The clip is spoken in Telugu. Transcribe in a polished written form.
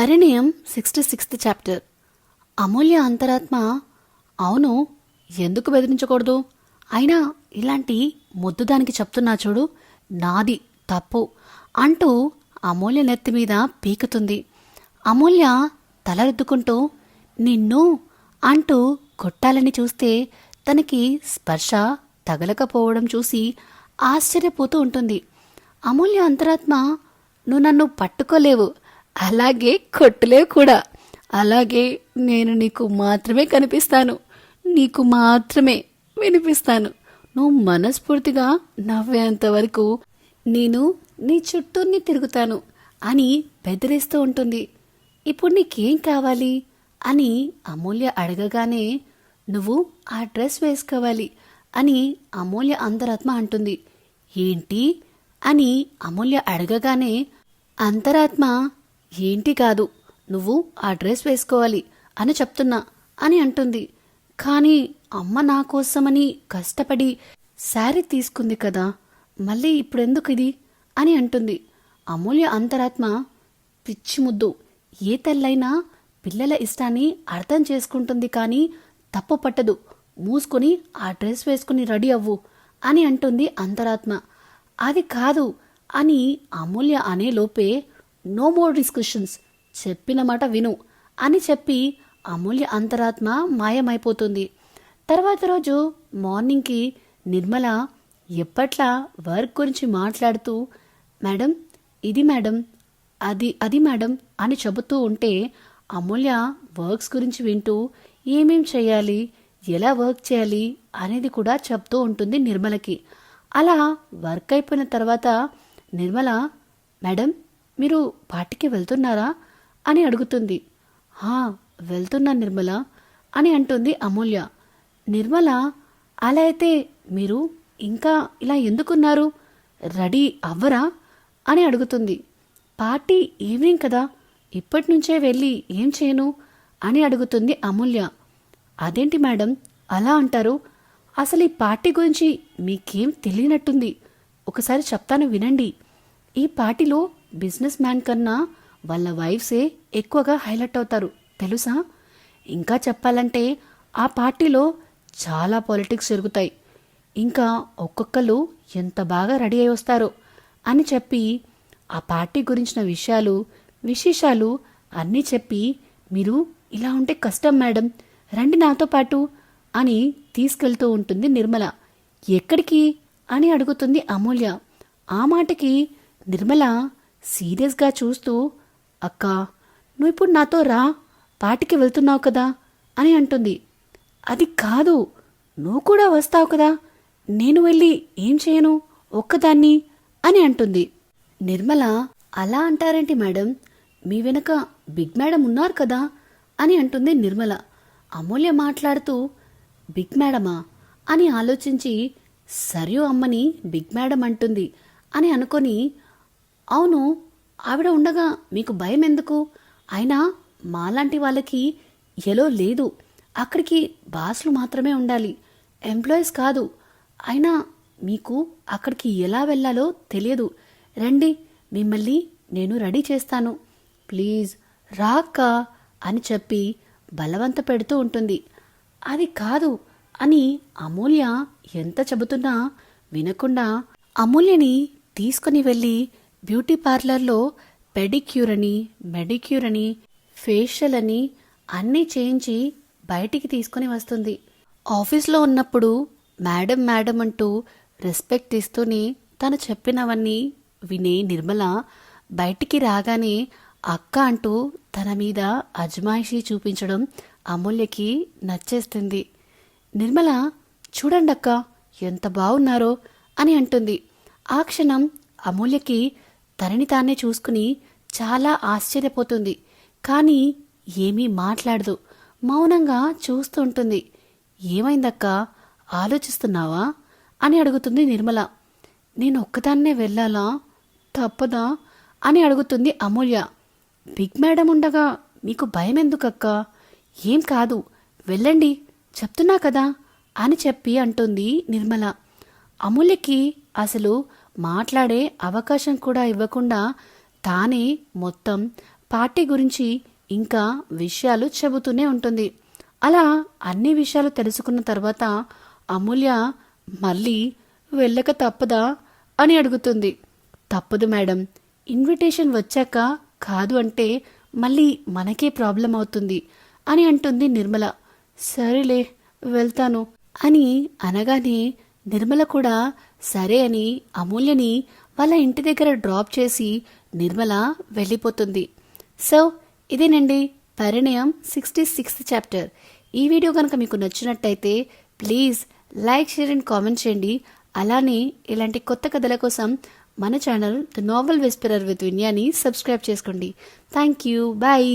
పరిణయం 66th చాప్టర్. అమూల్య అంతరాత్మ, అవును, ఎందుకు బెదిరించకూడదు? అయినా ఇలాంటి ముద్దుదానికి చెప్తున్నా చూడు, నాది తప్పు అంటూ అమూల్య నెత్తి మీద పీకుతుంది. అమూల్య తలరుద్దుకుంటూ నిన్ను అంటూ కొట్టాలని చూస్తే తనకి స్పర్శ తగలకపోవడం చూసి ఆశ్చర్యపోతూ ఉంటుంది. అమూల్య అంతరాత్మ, నువ్వు నన్ను పట్టుకోలేవు, అలాగే కొట్టలేవు కూడా. అలాగే నేను నీకు మాత్రమే కనిపిస్తాను, నీకు మాత్రమే వినిపిస్తాను. నువ్వు మనస్ఫూర్తిగా నవ్వేంత వరకు నేను నీ చుట్టూని తిరుగుతాను అని బెదిరిస్తూ ఉంటుంది. ఇప్పుడు నీకేం కావాలి అని అమూల్య అడగగానే, నువ్వు ఆ డ్రెస్ వేసుకోవాలి అని అమూల్య అంతరాత్మ అంటుంది. ఏంటి అని అమూల్య అడగగానే, అంతరాత్మ ఏంటి కాదు, నువ్వు ఆ డ్రెస్ వేసుకోవాలి అని చెప్తున్నా అని అంటుంది. కానీ అమ్మ నా కోసమని కష్టపడి శారీ తీసుకుంది కదా, మళ్ళీ ఇప్పుడెందుకు ఇది అని అంటుంది. అమూల్య అంతరాత్మ, పిచ్చి ముద్దు, ఏ తల్లైనా పిల్లల ఇష్టాన్ని అర్థం చేసుకుంటుంది కానీ తప్పు పట్టదు, మూసుకొని ఆ డ్రెస్ వేసుకుని రెడీ అవ్వు అని అంటుంది అంతరాత్మ. అది కాదు అని అమూల్య అనేలోపే, నో మోర్ డిస్కషన్స్, చెప్పిన మాట విను అని చెప్పి అమూల్య అంతరాత్మ మాయమైపోతుంది. తర్వాత రోజు మార్నింగ్కి నిర్మల ఎప్పట్లా వర్క్ గురించి మాట్లాడుతూ, మేడం ఇది మేడం, అది మేడం అని చెబుతూ ఉంటే అమూల్య వర్క్స్ గురించి వింటూ ఏమేం చేయాలి, ఎలా వర్క్ చేయాలి అనేది కూడా చెప్తూ ఉంటుంది నిర్మలకి. అలా వర్క్ అయిపోయిన తర్వాత నిర్మల, మేడం మీరు పార్టీకి వెళ్తున్నారా అని అడుగుతుంది. వెళ్తున్నా నిర్మల అని అంటుంది అమూల్య. నిర్మల, అలా అయితే మీరు ఇంకా ఇలా ఎందుకున్నారు, రెడీ అవ్వరా అని అడుగుతుంది. పార్టీ ఈవినింగ్ కదా, ఇప్పటి నుంచే వెళ్ళి ఏం చేయను అని అడుగుతుంది అమూల్య. అదేంటి మేడం అలా అంటారు, అసలు ఈ పార్టీ గురించి మీకేం తెలియనట్టుంది. ఒకసారి చెప్తాను వినండి. ఈ పార్టీలో బిజినెస్ మ్యాన్ కన్నా వాళ్ళ వైఫ్సే ఎక్కువగా హైలైట్ అవుతారు తెలుసా. ఇంకా చెప్పాలంటే ఆ పార్టీలో చాలా పాలిటిక్స్ జరుగుతాయి. ఇంకా ఒక్కొక్కరు ఎంత బాగా రెడీ అయి వస్తారో అని చెప్పి ఆ పార్టీ గురించిన విశేషాలు అన్నీ చెప్పి, మీరు ఇలా ఉంటే కష్టం మేడం, రండి నాతో పాటు అని తీసుకెళ్తూ ఉంటుంది నిర్మల. ఎక్కడికి అని అడుగుతుంది అమూల్య. ఆ మాటకి నిర్మల సీరియస్గా చూస్తూ, అక్క నువ్వు ఇప్పుడు నాతో రా, పార్టీకి వెళ్తున్నావు కదా అని అంటుంది. అది కాదు, నువ్వు కూడా వస్తావు కదా, నేను వెళ్ళి ఏం చేయను ఒక్కదాన్ని అని అంటుంది. నిర్మల, అలా అంటారేంటి మేడం, మీ వెనక బిగ్ మేడం ఉన్నారు కదా అని అంటుంది నిర్మల. అమూల్య మాట్లాడుతూ, బిగ్ మేడమా అని ఆలోచించి, సరియో అమ్మని బిగ్ మేడం అంటుంది అని అనుకొని, అవును ఆవిడ ఉండగా మీకు భయం ఎందుకు, అయినా మాలాంటి వాళ్ళకి ఎలో లేదు, అక్కడికి బాస్లు మాత్రమే ఉండాలి, ఎంప్లాయీస్ కాదు, అయినా మీకు అక్కడికి ఎలా వెళ్ళాలో తెలియదు, రండి మిమ్మల్ని నేను రెడీ చేస్తాను, ప్లీజ్ రాక్క అని చెప్పి బలవంత పెడుతూ ఉంటుంది. అది కాదు అని అమూల్య ఎంత చెబుతున్నా వినకుండా అమూల్యని తీసుకుని వెళ్ళి బ్యూటీ పార్లర్లో పెడిక్యూర్ అని మెడిక్యూర్ అని ఫేషియల్ అని అన్నీ చేయించి బయటికి తీసుకుని వస్తుంది. ఆఫీస్లో ఉన్నప్పుడు మేడం మేడం అంటూ రెస్పెక్ట్ ఇస్తూనే తను చెప్పినవన్నీ వినే నిర్మల బయటికి రాగానే అక్క అంటూ తన మీద అజమాయిషీ చూపించడం అమూల్యకి నచ్చేస్తుంది. నిర్మల, చూడండి అక్క ఎంత బాగున్నారో అని అంటుంది. ఆ క్షణం అమూల్యకి తనని తానే చూసుకుని చాలా ఆశ్చర్యపోతుంది. కానీ ఏమీ మాట్లాడదు, మౌనంగా చూస్తూ ఉంటుంది. ఏమైందక్క, ఆలోచిస్తున్నావా అని అడుగుతుంది నిర్మల. నేను ఒక్కదాన్నే వెళ్ళాలా, తప్పదా అని అడుగుతుంది అమూల్య. బిగ్ మేడం ఉండగా మీకు భయం ఎందుకక్క, ఏం కాదు వెళ్ళండి చెప్తున్నా కదా అని చెప్పి అంటుంది నిర్మల. అమూల్యకి అసలు మాట్లాడే అవకాశం కూడా ఇవ్వకుండా తానే మొత్తం పార్టీ గురించి ఇంకా విషయాలు చెబుతూనే ఉంటుంది. అలా అన్ని విషయాలు తెలుసుకున్న తర్వాత అమూల్య మళ్ళీ వెళ్ళక తప్పదా అని అడుగుతుంది. తప్పదు మేడం, ఇన్విటేషన్ వచ్చాక కాదు అంటే మళ్ళీ మనకే ప్రాబ్లం అవుతుంది అని అంటుంది నిర్మల. సరేలే వెళ్తాను అని అనగానే నిర్మల కూడా సరే అని అమూల్యని వాళ్ళ ఇంటి దగ్గర డ్రాప్ చేసి నిర్మల వెళ్ళిపోతుంది. సో ఇదేనండి పరిణయం 66th చాప్టర్. ఈ వీడియో కనుక మీకు నచ్చినట్టయితే please like, share and comment చేయండి. అలానే ఇలాంటి కొత్త కథల కోసం మన channel the novel whisperer with Vinyani subscribe చేసుకోండి. Thank you. బాయ్.